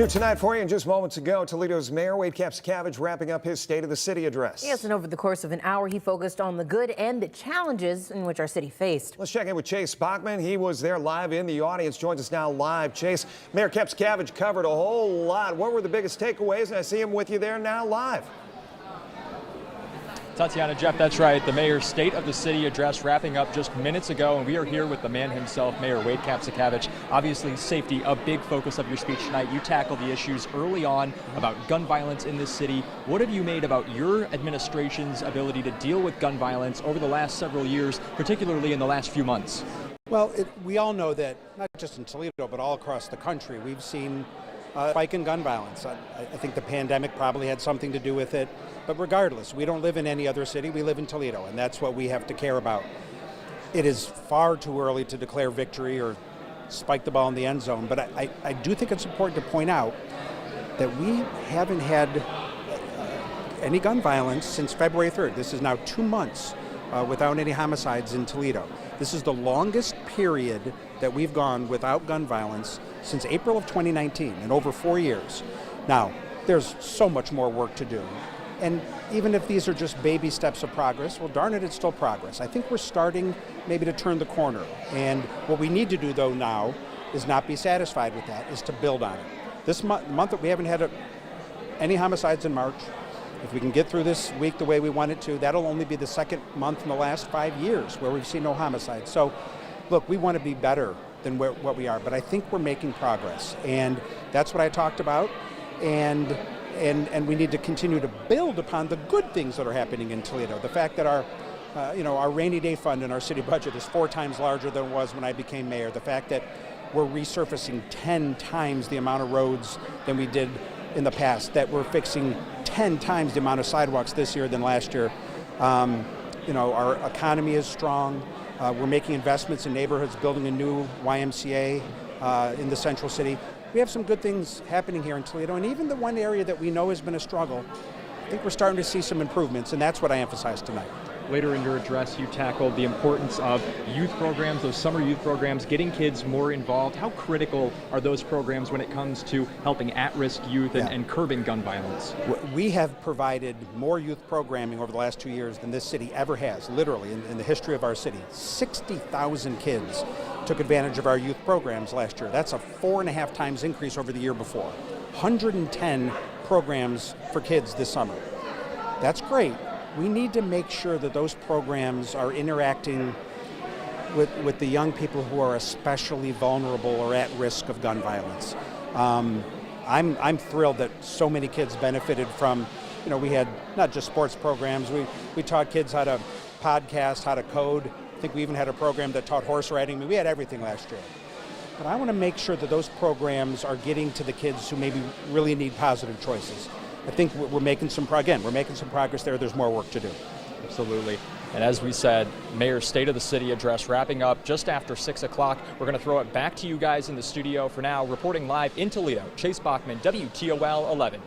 New tonight for you, and just moments ago, Toledo's Mayor Wade Kapszukiewicz wrapping up his State of the City address. Yes, and over the course of an hour, he focused on the good and the challenges in which our city faced. Let's check in with Chase Bachman. He was there live in the audience, joins us now live. Chase, Mayor Kapszukiewicz covered a whole lot. What were the biggest takeaways? And I see him with you there now live. Tatiana, Jeff, that's right. The mayor's State of the City address wrapping up just minutes ago, and we are here with the man himself, Mayor Wade Kapszukiewicz. Obviously, safety, a big focus of your speech tonight. You tackled the issues early on about gun violence in this city. What have you made about your administration's ability to deal with gun violence over the last several years, particularly in the last few months? Well, we all know that, not just in Toledo, but all across the country, we've seen a spike in gun violence. I think the pandemic probably had something to do with it. But regardless, we don't live in any other city. We live in Toledo, and that's what we have to care about. It is far too early to declare victory or spike the ball in the end zone, but I do think it's important to point out that we haven't had any gun violence since February 3rd. This is now 2 months without any homicides in Toledo. This is the longest period that we've gone without gun violence since April of 2019, in over 4 years. Now, there's so much more work to do. And even if these are just baby steps of progress, well, darn it, it's still progress. I think we're starting maybe to turn the corner. And what we need to do, though, now is not be satisfied with that, is to build on it. This month that we haven't had any homicides in March. If we can get through this week the way we want it to, that'll only be the second month in the last 5 years where we've seen no homicides. So, look, we want to be better than what we are, but I think we're making progress. And that's what I talked about. And we need to continue to build upon the good things that are happening in Toledo. The fact that our rainy day fund in our city budget is 4 times larger than it was when I became mayor. The fact that we're resurfacing 10 times the amount of roads than we did in the past. That we're fixing 10 times the amount of sidewalks this year than last year. Our economy is strong. We're making investments in neighborhoods, building a new YMCA in the central city. We have some good things happening here in Toledo, and even the one area that we know has been a struggle, I think we're starting to see some improvements, and that's what I emphasized tonight. Later in your address, you tackled the importance of youth programs, those summer youth programs, getting kids more involved. How critical are those programs when it comes to helping at-risk youth and curbing gun violence? We have provided more youth programming over the last 2 years than this city ever has, literally, in the history of our city. 60,000 kids took advantage of our youth programs last year. That's a 4.5 times increase over the year before. 110 programs for kids this summer. That's great. We need to make sure that those programs are interacting with the young people who are especially vulnerable or at risk of gun violence. I'm thrilled that so many kids benefited from, we had not just sports programs, we taught kids how to podcast, how to code. I think we even had a program that taught horse riding. We had everything last year. But I want to make sure that those programs are getting to the kids who maybe really need positive choices. I think we're making some progress there. There's more work to do. Absolutely. And as we said, Mayor's State of the City address wrapping up just after 6 o'clock. We're going to throw it back to you guys in the studio. For now, reporting live in Toledo, Chase Bachman, WTOL 11.